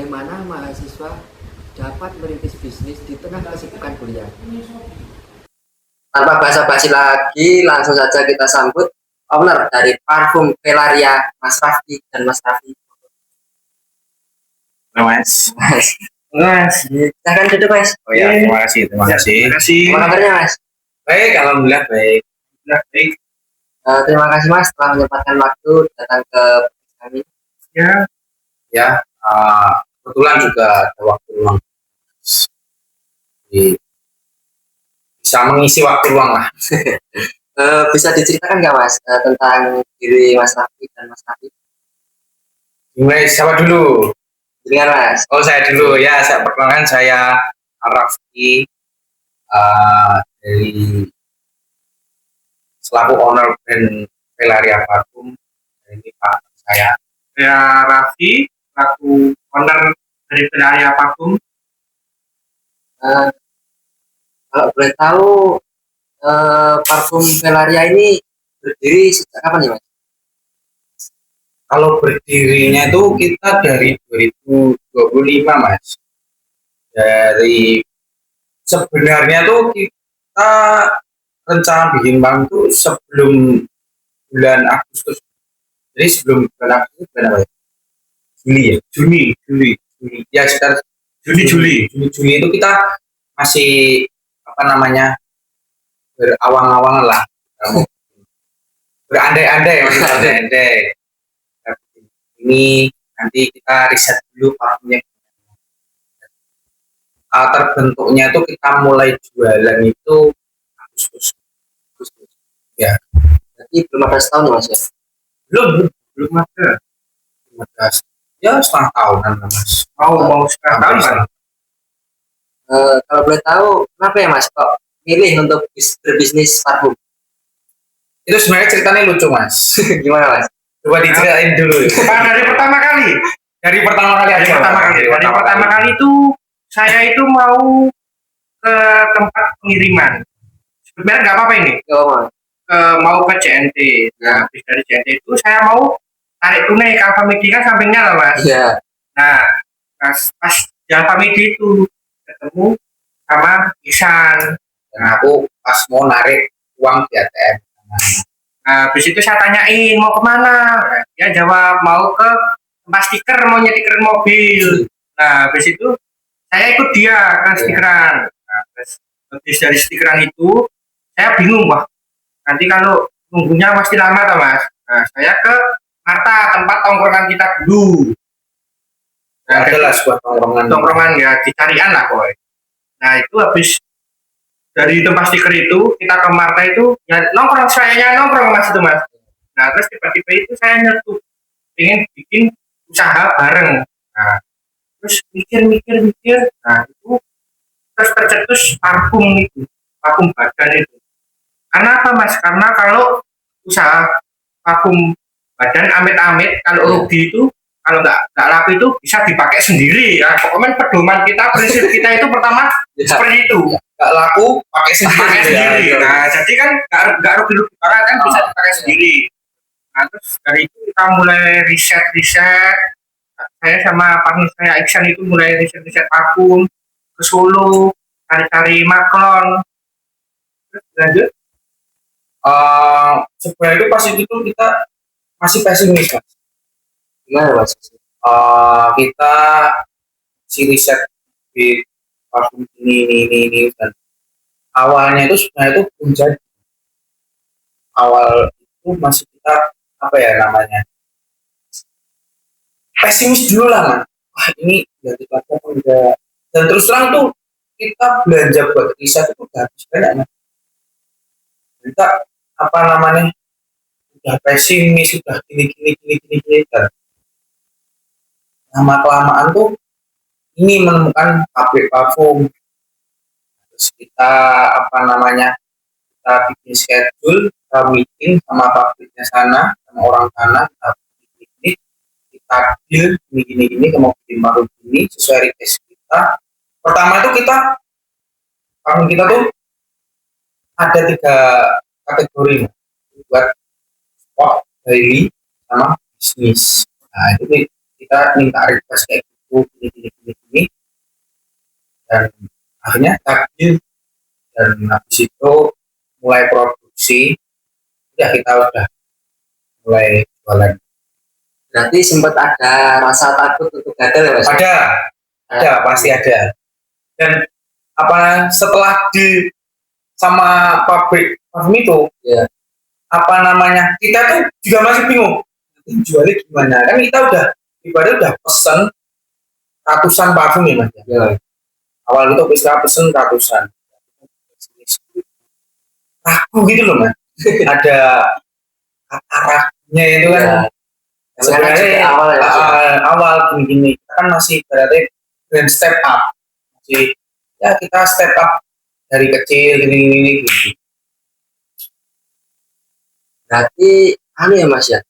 bagaimana mahasiswa dapat merintis bisnis di tengah kesibukan kuliah. Tanpa basa-basi lagi, langsung saja kita sambut owner dari Parfum Velaria, Mas Raffi dan Mas Raffi. Mas. Mas, silahkan duduk Mas. Oh ya, terima kasih. Terima kasih. Apa kabarnya Mas? Baik, alhamdulillah baik. Baik. Terima kasih Mas telah menyempatkan waktu datang ke kami. Ya. Kebetulan juga ada waktu luang. Bisa mengisi waktu luang lah. Bisa diceritakan nggak Mas tentang diri Mas Raffi dan Mas Raffi? Mulai siapa dulu? Dengan Mas. Oh, saya dulu ya. Saya perkenalkan, saya Raffi dari selaku owner brand Velaria Parfum. Ini Pak saya Raffi, selaku owner dari Velaria Parfum. Kalau boleh tahu, Parfum Velaria ini berdiri sejak kapan ya Mas? Kalau berdirinya itu kita dari 2025 Mas. Dari sebenarnya tuh kita rencana bikin bank itu sebelum bulan Agustus. Jadi sebelum bulan Agustus bulan apa ya? Juli ya? Juni. Ya sekitar Juli itu kita masih berawang-awang lah. Berandai-andai. Ini nanti kita riset dulu parfumnya. Terbentuknya itu kita mulai jualan itu Agustus. Ya. Berarti belum ada setahun ya Mas ya? Belum ada. Ya setengah tahunan Mas. Mau setengah tahun kan? Kalau boleh tahu, kenapa ya Mas kok milih untuk berbisnis parfum? Itu sebenarnya ceritanya lucu Mas. Gimana Mas? Coba diceritain dulu. Dari pertama kali itu saya itu mau ke tempat pengiriman. Sebenarnya nggak apa-apa ini. Mau ke JNT. Nah, habis dari JNT itu saya mau tarik tunai ke Alfamidi kan sampingnya lah Mas. Iya. Nah, pas di Alfamidi itu ketemu sama Isan. Dan aku pas mau narik uang di ATM. Nah, habis itu saya tanyain mau kemana, dia jawab mau ke tempat stiker, mau nyetikerin mobil. Nah, habis itu saya ikut dia ke stikeran. Nah, habis dari stikeran itu saya bingung, wah nanti kalau nunggunya pasti lama toh Mas. Nah, saya ke Marta, tempat tongkrongan kita dulu. Nah, jelas buat tongkrongan ya dicarian lah boy. Nah, itu habis dari tempat stiker itu kita ke Marta itu ya nongkrong Mas itu Mas. Nah terus tiba-tiba itu saya nyetup ingin bikin usaha bareng. Nah terus mikir nah itu terus tercetus parfum badan itu. Karena apa Mas? Karena kalau usaha parfum badan amit-amit kalau rugi itu kalau nggak laku itu bisa dipakai sendiri ya. Pokoknya pedoman kita, prinsip kita itu pertama seperti itu. Nggak laku pakai sendiri. Nah jadi kan nggak rugi banget kan bisa dipakai sendiri. Nah terus dari itu kita mulai riset. Saya sama partner saya Iksan itu mulai riset parfum ke Solo, cari maklon. Terus lanjut. Sebenarnya itu pas itu kita masih pesimis Mas. Gimana Mas? Kita si riset di parfum ini dan awalnya itu sebenarnya itu belum jadi. Awal itu masih kita pesimis dulu lah man. Wah ini jadi apa enggak. Dan terus terang tuh kita belanja buat riset itu udah habis banyak man. Kita udah pesimis, sudah gini dan lama kelamaan tuh ini menemukan pabrik parfum. Terus kita kita bikin schedule, kita meeting sama pabriknya sana, sama orang sana, kita deal gini mau bikin baru ini sesuai request kita. Pertama itu parfum kita tuh ada 3 kategori buat spot, daily, sama bisnis. Nah itu kita minta request kayak gitu. aku gini dan akhirnya takjil dan habis itu mulai produksi ya kita udah mulai jualan. Berarti sempat ada rasa takut untuk gagal ya mas? Ada pasti ada. Dan apa setelah di sama pabrik parfum itu Ya. apa namanya kita tuh juga masih bingung nanti jualnya gimana kan kita udah ibaratnya udah pesen ratusan parfum ya mas. Ya. Awal itu bisa pesen ratusan aku gitu loh mas. Ada arahnya itu kan Ya. sebenarnya Juga awal ya, Mas, ya? awal gini kita kan masih berarti grand step up masih ya kita step up dari kecil gini gitu. Berarti anu ya mas ya,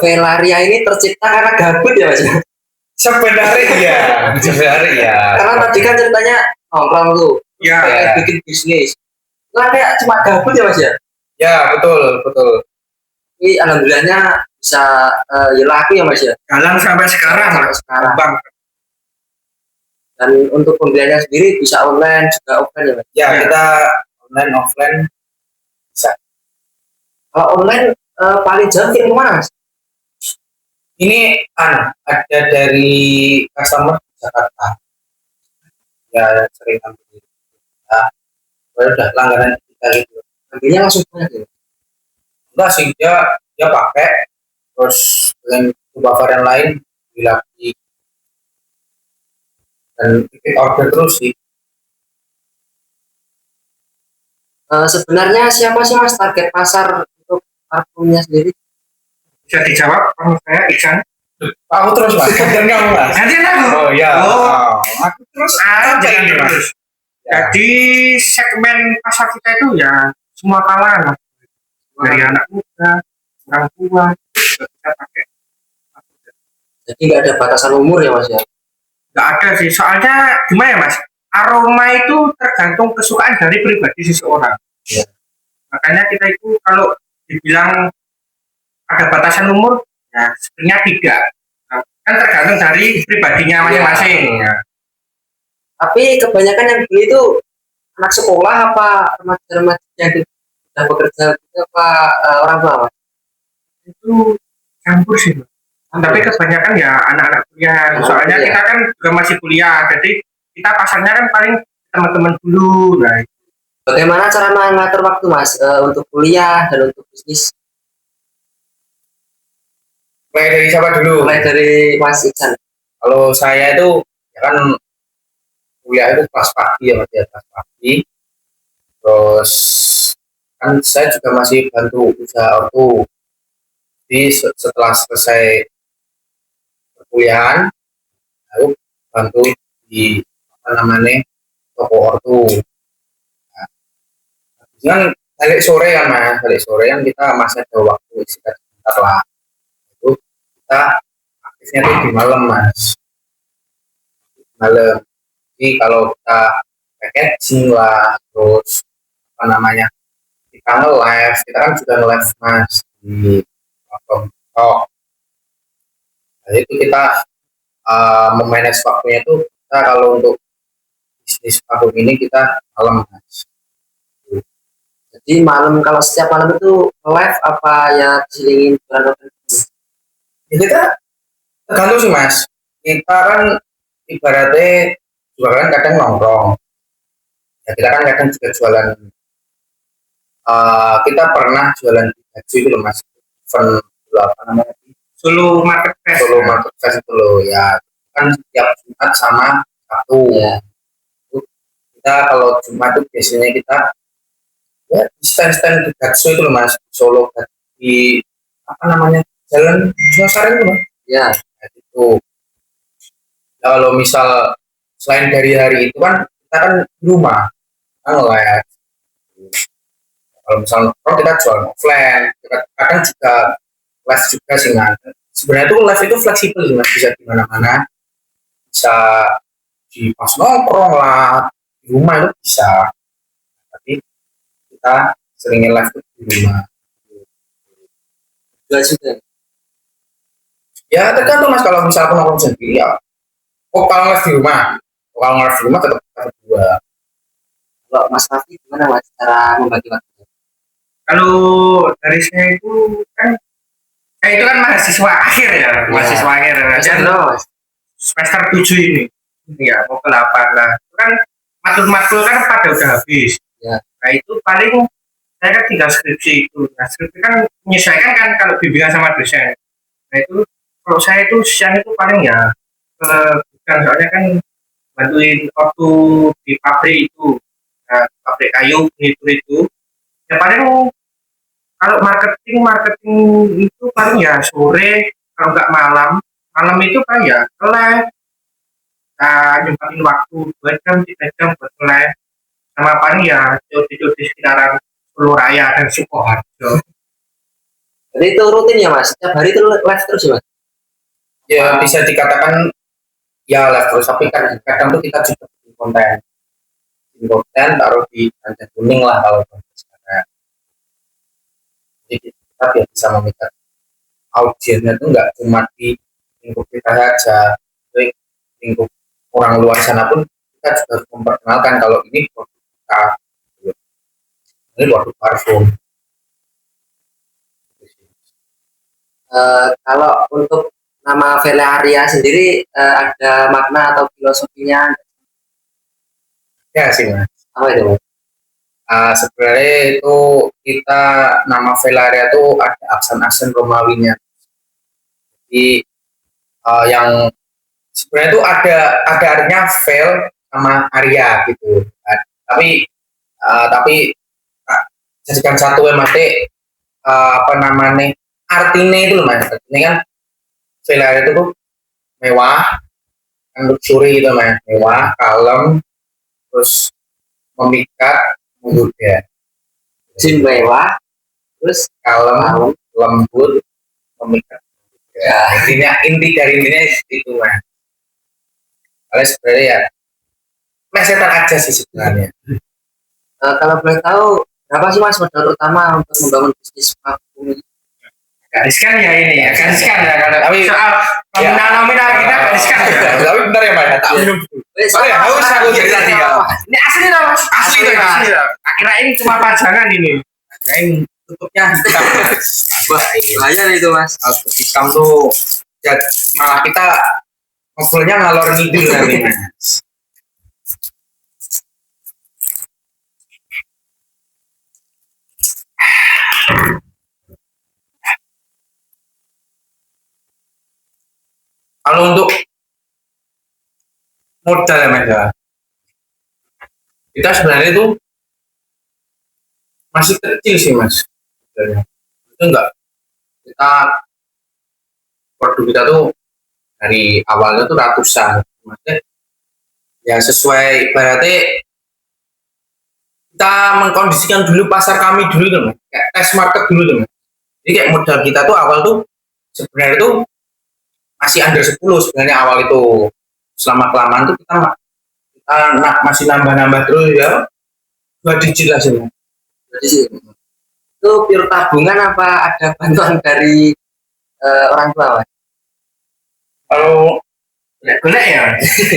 Velaria ini tercipta karena gabut ya mas ya? Sebenarnya ya Karena tadi kan ceritanya nongkrong tuh, Ya, kayak bikin bisnis. Nah kayak cuma gabut ya mas ya? ya betul Tapi alhamdulillahnya bisa ya laku ya mas ya? jalan sampai sekarang. Sampai sekarang. Bang, Dan untuk pembeliannya sendiri bisa online juga offline ya mas? ya Ya. kita online offline bisa. Kalau online paling jauh kirim kemana mas? Ini ada dari customer di Jakarta ya sering ambil kita udah langganan kita gitu. Ambilnya langsung banyak ya? Enggak sih dia pakai terus dengan coba varian lain lagi dan repeat order terus sih. Sebenarnya siapa sih mas target pasar untuk parfumnya sendiri? bisa dijawab kalau saya Iksan. Aku terus mas dan kamu mas. Nanti aku. Oh iya. Oh. Aku terus Jangan ini, Mas. terus. Ya. Jadi segmen pasar kita itu ya semua kalangan lah. Dari anak muda, orang tua, juga kita pakai. Jadi nggak ada batasan umur ya mas ya? Nggak ada sih, soalnya gimana ya mas? Aroma itu tergantung kesukaan dari pribadi seseorang. Ya. Makanya kita itu kalau dibilang ada batasan umur, ya sebenarnya tidak. Nah, kan tergantung dari pribadinya masing-masing. Ya. Tapi kebanyakan yang beli itu anak sekolah apa remaja-remaja yang sudah bekerja gitu, apa orang tua mas? Itu campur sih. Mas. Tapi kebanyakan ya anak-anak kuliah. Anak Soalnya kuliah. kita kan juga masih kuliah, jadi kita pasarnya kan paling teman-teman dulu. Nah, Bagaimana cara mengatur waktu mas untuk kuliah dan untuk bisnis? Mulai dari siapa dulu? Mulai dari mas Iksan. Kalau saya itu ya kan kuliah itu kelas pagi ya mas ya kelas pagi. Terus kan saya juga masih bantu usaha ortu. Jadi setelah selesai perkuliahan, aku bantu di apa namanya toko ortu. Nah, kan balik sore kan mas, balik sore kan kita masih ada waktu istirahat sebentar lah. Itu kita aktifnya tuh di malam mas, malam. Jadi kalau kita packaging lah, terus apa namanya kita nge-live, kita kan juga nge-live mas di platform TikTok. Nah, itu kita memanage waktunya itu kita kalau untuk bisnis parfum ini kita malam mas. Jadi malam kalau setiap malam itu live apa ya diselingin bulan Ya, kita tergantung sih mas. Kita kan ibaratnya juga kan kadang nongkrong. Ya, kita kan kadang juga jualan. Kita pernah jualan di baju itu loh mas. Event dulu apa namanya? Solo Market Fest. Solo Market Fest itu loh ya. Kan setiap Jumat sama Sabtu. ya? Kita kalau Jumat itu biasanya kita ya di stand-stand di Gatsu itu loh mas. Solo di apa namanya? Jalan Singosari itu mas. Ya. Nah, itu. Nah, kalau misal selain dari hari itu kan kita kan di rumah kan live. Kalau misal kalau kita jual offline, kita kadang juga live juga sih mas. Sebenarnya tuh live itu fleksibel sih mas, bisa di mana-mana, bisa di pas nongkrong lah, di rumah itu bisa. Tapi kita seringnya live itu di rumah. Jual juga. Ya tergantung mas kalau misal aku nongkrong sendiri ya Oh, kalau ngeles di rumah. Kalau ngeles di rumah tetap kita berdua. Kalau Mas Raffi gimana Mas cara membagi waktu? Kalau dari saya itu kan, saya itu kan mahasiswa akhir ya, mahasiswa akhir. Bisa Dan berapa Mas? semester 7 ini, ya mau ke 8 lah. Itu kan matkul-matkul kan pada udah habis. Ya. Nah itu paling saya kan tinggal skripsi itu. Nah skripsi kan menyesuaikan kan kalau bimbingan sama dosen. Nah itu kalau saya itu siang itu paling ya bukan, soalnya kan bantuin waktu di pabrik itu, nah, pabrik kayu itu ya paling kalau marketing marketing itu paling ya sore, kalau nggak malam. Malam itu kan ya kelas, nyempetin waktu 2 jam 3 jam buat kelas, sama paling ya cuti-cuti sekitaran Solo Raya dan Sukoharjo. Jadi itu rutin ya Mas? Setiap hari itu live terus ya Mas? Ya bisa dikatakan ya live terus, tapi kan kadang tuh kita juga bikin konten taruh di kancah kuning lah kalau sekarang. Jadi kita biar bisa memikat audiensnya tuh nggak cuma di lingkup kita saja, tapi lingkup orang luar sana pun kita juga harus memperkenalkan kalau ini produk kita, ini produk parfum. Kalau untuk nama Velaria sendiri ada makna atau filosofinya Ya sih mas. apa itu Mas? Sebenarnya itu kita nama Velaria itu ada aksen-aksen Romawinya. Jadi yang sebenarnya itu ada artinya Vel sama Arya gitu. Tapi jadikan satu ya mas, apa namanya artinya itu loh mas. Artinya kan Velaria itu tuh mewah, kan luxury gitu mas, mewah, kalem, terus memikat, menggoda. Mewah, terus Kalem, lembut, memikat. Ya, inti dari intinya itu mas. Kalau sebenarnya ya plesetan aja sih sebenarnya. kalau boleh tahu berapa sih Mas modal utama untuk membangun bisnis parfum ini? Gak riskan ya ini ya, gak riskan ya kalau Tapi soal nominal kita gak riskan ya. Tapi bentar ya mas, tak minum. Saya haus aku jadi tadi ya. Ini asli lah mas, asli lah. Kirain cuma pajangan ini. Kayaknya tutupnya hitam. Wah, Bahaya itu Mas. tutup hitam tuh malah kita ngobrolnya ngalor ngidul nanti mas. Kalau untuk modal ya mas ya, kita sebenarnya itu masih kecil sih mas. Modalnya. Itu enggak, kita produk kita tuh dari awalnya tuh ratusan, maksudnya ya sesuai berarti kita mengkondisikan dulu pasar kami dulu tuh mas, kayak test market dulu tuh mas. Jadi kayak modal kita tuh awal tuh sebenarnya tuh masih under 10 sebenarnya awal itu. Selama kelamaan tuh kita masih nambah-nambah terus ya, 2 digit lah sih. Jadi itu pure tabungan apa ada bantuan dari orang tua Mas? Kalau Golek ya,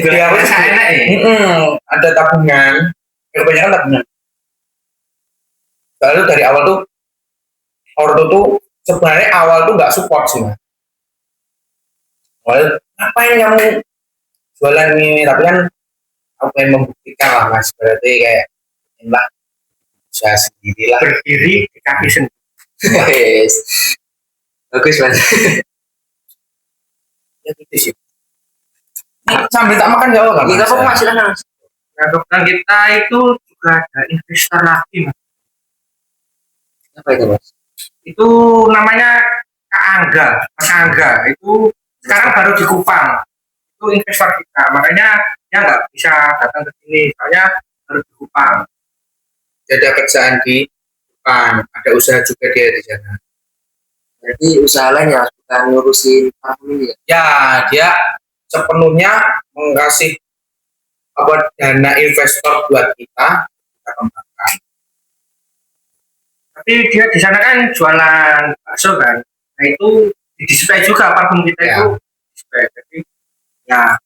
ya golek saya enak ya. ada tabungan, kebanyakan tabungan. Lalu dari awal tuh ordo tuh sebenarnya awal tuh nggak support sih mas. Awal ngapain kamu jualan ini, tapi kan aku pengen membuktikan lah mas, berarti kayak inilah bisa sendiri lah, Berdiri di kaki sendiri. Yes. Bagus Mas. ya gitu sih. Sambil tak makan jauh kan Kita kok masih Mas? Nah, program kita itu juga ada investor lagi mas. Apa itu Mas? Itu namanya Kak Angga, Mas Angga. Itu sekarang baru di Kupang. Itu investor kita, makanya dia nggak bisa datang ke sini, soalnya baru di Kupang. Jadi ada kerjaan di depan, ada usaha juga dia di sana. Jadi usaha lain ya bukan ngurusin parfum ini ya? Ya dia sepenuhnya mengasih apa dana investor buat kita kembangkan. Tapi dia di sana kan jualan bakso kan, nah itu di display juga parfum kita Ya. itu display. Jadi ya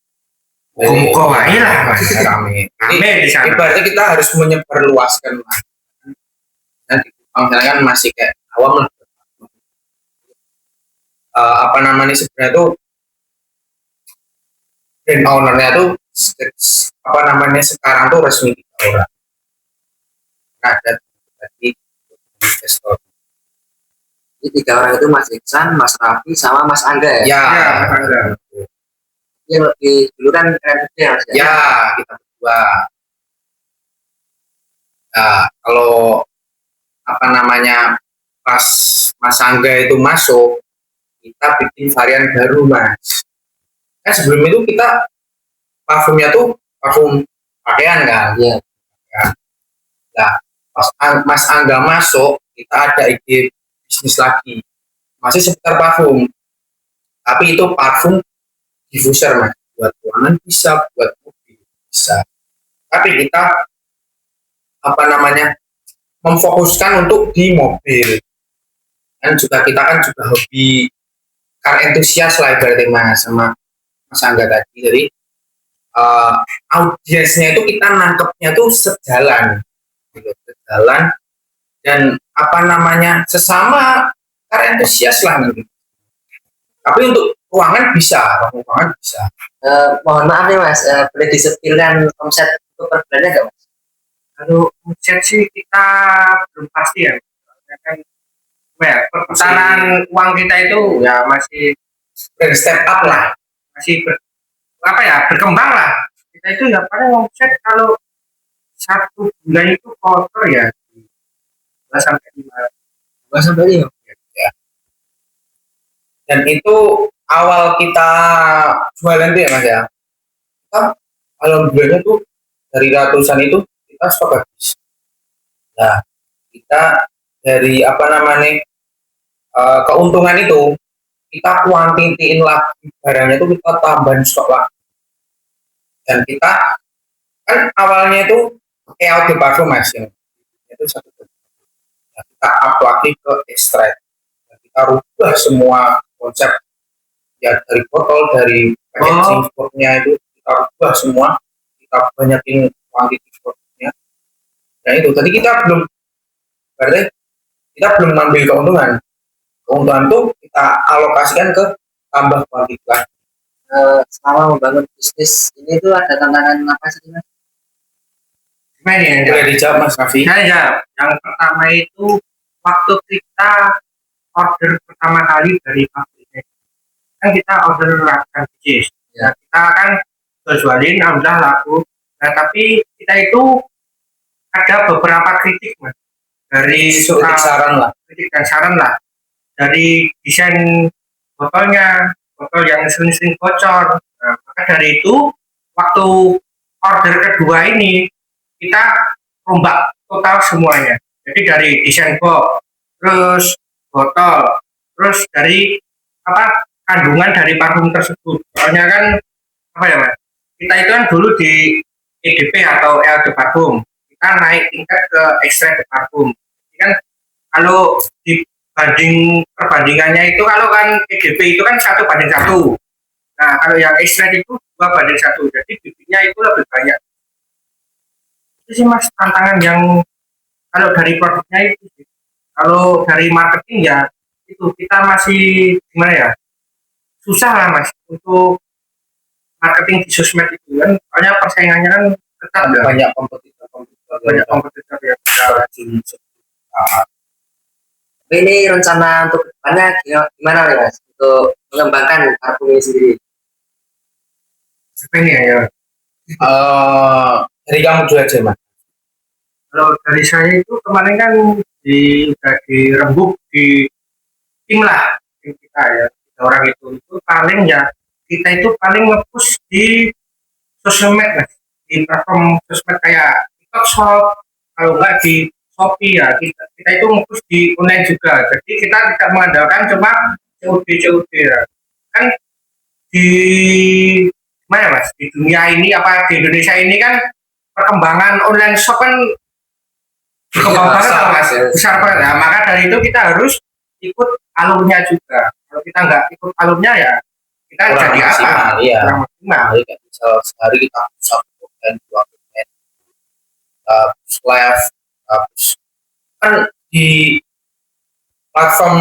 Muka wae lah mas. rame. Rame di sana. Berarti kita harus menyebarluaskan lah. Nanti kalau misalnya kan masih kayak awam lah. Apa namanya sebenarnya tuh brand ownernya tuh apa namanya sekarang tuh resmi 3 orang. Ada tadi investor. Jadi 3 orang itu Mas Iksan, Mas Raffi, sama Mas Angga ya? Ya, ada. Yang lebih dulu kan keren juga ya Mas ya? Ya, kita berdua. Nah, kalau apa namanya pas Mas Angga itu masuk, kita bikin varian baru Mas. Kan sebelum itu kita parfumnya tuh parfum pakaian kan. Iya. Nah, pas Mas Angga masuk, kita ada ide bisnis lagi. Masih seputar parfum. Tapi itu parfum diffuser Mas. Buat ruangan bisa, buat mobil bisa. Tapi kita apa namanya memfokuskan untuk di mobil. Dan juga kita kan juga hobi car entusias lah berarti Mas sama Mas Angga tadi. Jadi audiensnya itu kita nangkepnya tuh sejalan gitu, sejalan dan apa namanya sesama car entusias lah gitu. Tapi untuk ruangan bisa. Mohon maaf nih Mas, boleh disetirkan omset untuk per bulannya nggak Mas? Kalau omset sih kita belum pasti ya. Karena kan perputaran uang kita itu ya masih Step up lah. masih berkembang lah. Kita itu ya paling omset kalau 1 bulan itu kotor ya 2 sampai 5. 2 sampai 5. Ya. Dan itu awal kita jualan tuh ya Mas ya. Kita alhamdulillah tuh dari ratusan itu kita stok habis. Nah, kita dari apa namanya keuntungan itu kita kuantitiin lagi barangnya itu kita tambahin stok lagi. Dan kita kan awalnya itu EOD parfum Mas ya. Itu 1. Nah, kita up lagi ke extract. Nah, kita rubah semua konsep ya dari botol, dari packaging sportnya itu kita rubah semua, kita banyakin kuantiti sportnya. Nah itu tadi berarti kita belum ngambil keuntungan itu kita alokasikan ke tambah kuantiti lagi. Selama membangun bisnis ini tuh ada tantangan apa sih Mas? Gimana ya? Boleh dijawab Mas Raffi? Ya, yang pertama itu waktu kita order pertama kali dari pabriknya kan kita order rakan biji ya, kita kan jualin alhamdulillah laku. Nah tapi kita itu ada beberapa kritik Mas dari soal kritik dan saran lah dari desain botolnya, botol yang sering-sering bocor. Nah, maka dari itu waktu order kedua ini kita rombak total semuanya. Jadi dari desain box, terus botol, terus dari kandungan dari parfum tersebut. Soalnya kan Mas? Kita itu kan dulu di EDP atau EOD parfum. Kita naik tingkat ke ekstrak parfum. Jadi kan kalau perbandingannya itu kalau kan EDP itu kan 1:1. Nah, kalau yang ekstrak itu 2:1. Jadi bibitnya itu lebih banyak. Itu sih Mas tantangan yang kalau dari produknya itu sih. Kalau dari marketing ya itu kita masih gimana ya? Susah lah Mas untuk marketing di sosmed itu kan. Soalnya persaingannya kan ketat ya. Banyak kompetitor Ya. Tapi ini rencana untuk kedepannya gimana nih Mas untuk mengembangkan parfum ini sendiri? Apa ini ya? Dari kamu dulu aja Mas. Kalau dari saya itu kemarin kan udah dirembuk di tim lah tim kita ya 3 orang itu paling ya kita itu paling nge-push di sosmed Mas, di platform sosmed kayak TikTok Shop, kalau enggak di Shopee ya kita itu nge-push di online juga. Jadi kita tidak mengandalkan cuma COD ya. Kan di mana Mas di dunia ini di Indonesia ini kan perkembangan online shop kan berkembang banget Mas, besar banget. Nah, maka dari itu kita harus ikut alurnya juga. Kalau kita nggak ikut alurnya ya kita kurang jadi apa? maksimal, iya. Kurang maksimal. Jadi kayak misal sehari kita satu konten, dua konten, terus live, terus kan di platform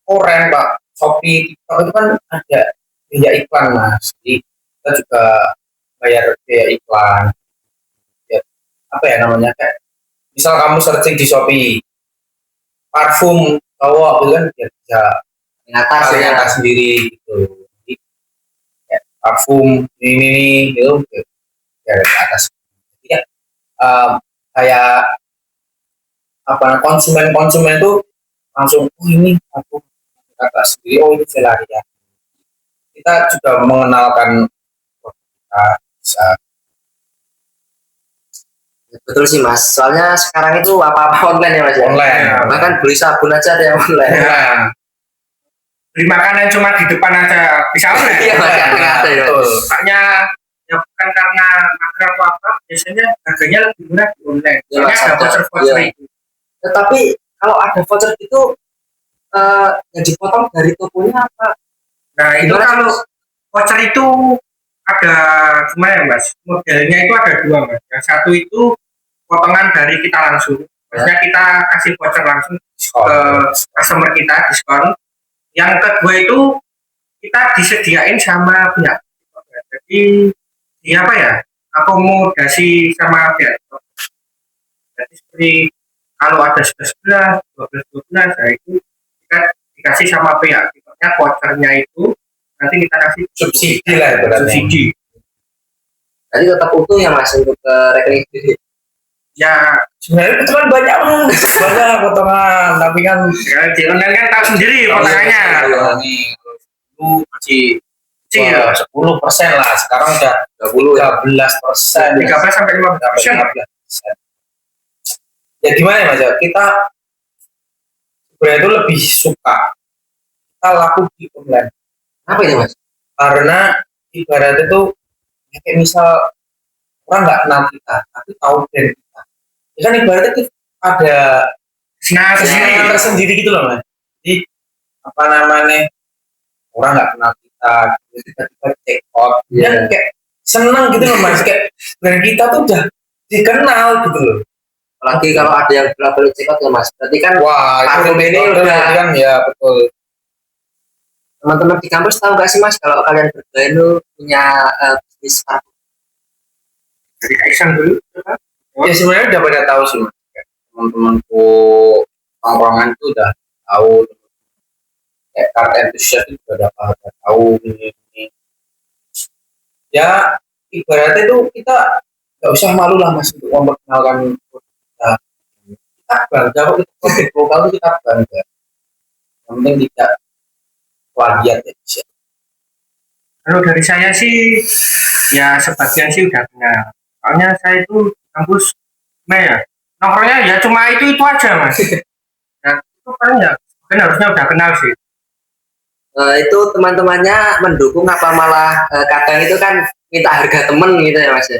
Oren, Pak, Shopee, TikTok itu kan ada biaya iklan, Mas. Jadi kita juga bayar biaya iklan. Ya, apa ya namanya, kayak misal kamu searching di Shopee parfum cowok itu kan dia bisa Di atas paling ya. atas sendiri gitu. Jadi, kayak parfum ini gitu dari atas. Jadi ya, kayak apa konsumen itu langsung oh ini parfum atas sendiri, oh ini Velaria. Kita juga mengenalkan produk kita bisa. Betul sih Mas. Soalnya sekarang itu apa-apa online ya Mas ya. Online. Bahkan beli sabun aja ada yang online. Ya. Beli makanan cuma di depan aja bisa online. Iya Mas, ada ya. Betul. Makanya ya bukan karena mager atau apa, biasanya harganya lebih murah di online. Iya, Soalnya Mas, ada ada. voucher-voucher Iya. itu. Tetapi kalau ada voucher itu yang dipotong dari tokonya apa? Nah itu Gimana, kalau Mas? voucher itu ada gimana ya Mas? Modelnya itu ada dua Mas. Yang satu itu potongan dari kita langsung. Maksudnya kita kasih voucher langsung ke customer kita, diskon. Yang kedua itu kita disediain sama pihak. Jadi di apa ya? Akomodasi sama pihak. Jadi seperti kalau ada 11, 12, ya itu kita dikasih sama pihak. Pokoknya vouchernya itu nanti kita kasih Subsidi lah ibaratnya. subsidi. Jadi tetap utuh ya Mas untuk rekening sendiri. Ya, Sebenarnya potongan banyak Mas. Banyak potongan, tapi kan ya di online kan tahu sendiri potongannya. nih dulu masih Kecil. 10% lah, sekarang udah 20 ya. 13%. 13 sampai 15%. 15%. Ya gimana ya Mas? Kita sebenarnya itu lebih suka kita laku di online Apa itu Mas? karena ibarat itu ya kayak misal orang nggak kenal kita tapi tahu brand kita. Ya kan ibaratnya itu ada Nah, kesenangan sendiri. tersendiri gitu loh Mas. Jadi apa namanya orang nggak kenal kita, tiba-tiba check out, Iya. dan kayak seneng gitu loh Mas. Kayak brand kita tuh udah dikenal gitu loh. Apalagi kalau ada yang bolak-balik check out ya Mas. Berarti kan Wah, parfum itu ini betul, udah- kan ya betul. teman-teman di kampus tahu nggak sih Mas kalau kalian berdua itu punya bisnis parfum? Dari Kaisang dulu. coba. Ya sebenarnya udah pada tahu sih Mas. Kayak teman-temanku tongkrongan tuh udah tahu. Kayak Card Enthusiast itu udah pada tahu ini. Ya ibaratnya itu kita nggak usah malu lah Mas untuk memperkenalkan produk kita. Kita bangga kok itu produk lokal itu kita bangga. Yang penting tidak plagiat ya. Kalau dari saya sih, ya sebagian sih udah kenal. Soalnya saya itu kampus, ya, nongkrongnya ya cuma itu aja Mas. Dan itu kan ya, mungkin harusnya udah kenal sih. Itu teman-temannya mendukung apa malah kadang itu kan minta harga temen gitu ya Mas ya?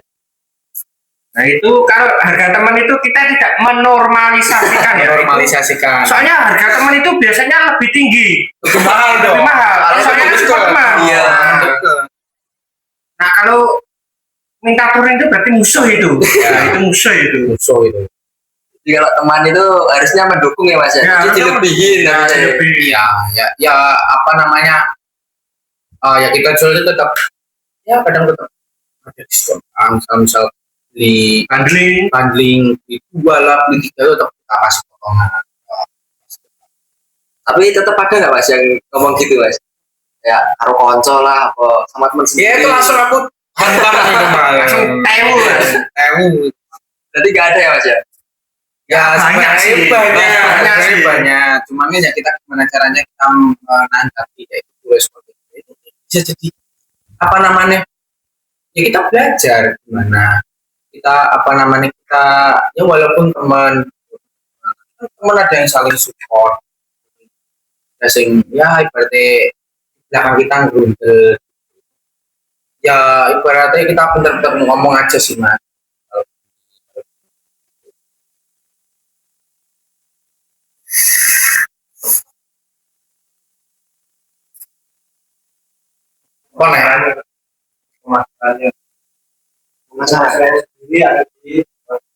Nah itu kalau harga teman itu kita tidak menormalisasikan ya. Normalisasikan. Soalnya harga teman itu biasanya lebih tinggi, Lebih mahal dong. lebih mahal. Kalau Soalnya betul. cuma teman. Iya. Nah kalau minta turun itu berarti musuh itu. Ya, itu musuh itu. Musuh itu. Jadi kalau teman itu harusnya mendukung ya Mas ya? Ya, Jadi harusnya dilebihin Ya, namanya. lebih. Ya apa namanya? Ya kita jual itu tetap ya kadang tetap ada diskon. Misal di Bundling. di 2 lah, di 3 itu tetap kita kasih potongan. Tapi tetap ada nggak Mas yang ngomong gitu Mas? Ya karo konco lah, apa sama teman sendiri. Ya itu langsung aku hantam itu Mas. Langsung tewu, Mas. Tewu. Jadi nggak ada ya Mas ya? Ya Banyak sih. sebenarnya Banyak sih. banyak. Cuman ya kita gimana caranya kita menanggapi kayak itu seperti itu. Bisa jadi apa namanya? Ya kita belajar gimana kita apa namanya kita ya walaupun teman ada yang saling support, ada yang ya ibaratnya belakang kita ngerundel, ya ibaratnya kita benar-benar ngomong aja sih Mas. nih? Pemasarannya Pemasaran. sendiri ada di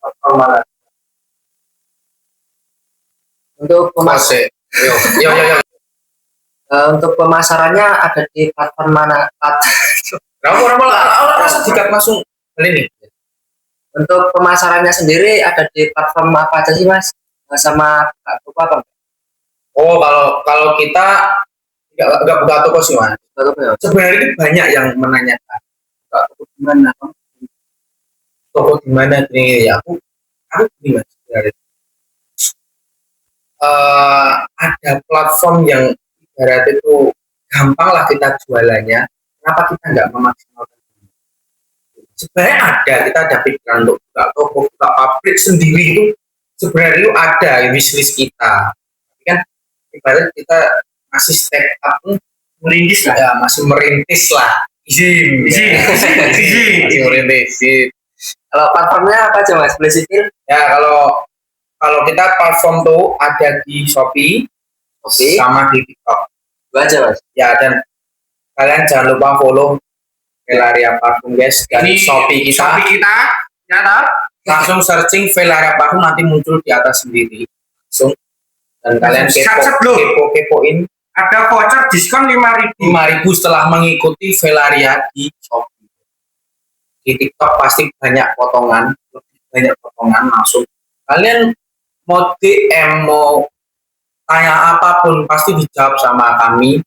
platform mana? Untuk Masih. Yo. untuk pemasarannya ada di platform mana? Orang rasa dikat langsung kali ini. Untuk pemasarannya sendiri ada di platform apa aja sih Mas? Sama apa? Oh, kalau kita nggak buka toko sih, Mas. Apa? Sebenarnya ini banyak yang menanyakan buka toko di mana? Toko di mana ini? Ya, aku gini Mas. Ada platform yang ibarat itu gampang lah kita jualannya. Kenapa kita nggak memaksimalkan? Sebenarnya kita ada pikiran untuk buka toko, buka pabrik sendiri itu sebenarnya itu ada wishlist kita. Tapi kan ibarat kita masih step up, Merintis lah. ya masih merintis lah. Izin. Masih merintis. Izin. Kalau platformnya apa aja Mas? Boleh sipil? Ya kalau kita platform tuh ada di Shopee, sama di TikTok. Itu aja Mas. Ya, dan kalian jangan lupa follow Velaria Parfum guys, dan Shopee kita. ya toh? Langsung searching Velaria Parfum, nanti muncul di atas sendiri. Langsung. Dan kalian kepoin. Ada voucher diskon 5.000 setelah mengikuti Velaria di Shopee. Di TikTok pasti banyak potongan, lebih banyak potongan langsung. Kalian mau DM, mau tanya apapun pasti dijawab sama kami.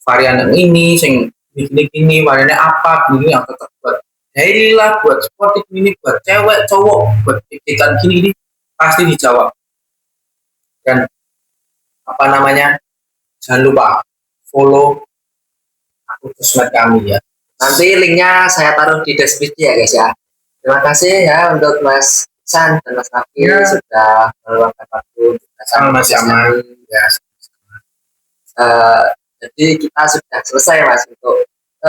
Varian yang ini, sing gini, variannya apa, gini yang tetap buat daily lah, buat sportif ini, buat cewek, cowok, buat pikiran gini pasti dijawab. Dan apa namanya, jangan lupa follow akun sosmed kami ya. Nanti linknya saya taruh di deskripsi ya guys ya. Terima kasih ya untuk Mas San dan Mas Nafil sudah meluangkan waktu Masih aman ya. Jadi kita sudah selesai Mas untuk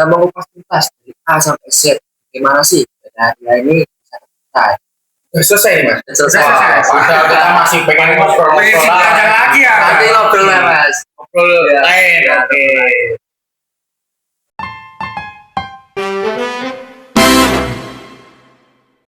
mengupas tuntas dari A sampai Z. Gimana sih hari ini bisa selesai? Sudah selesai nih Mas. Selesai. Padahal kita masih pengen ngobrol lagi ya. Nanti ngobrol ya Mas. Ngobrol lain. Oke.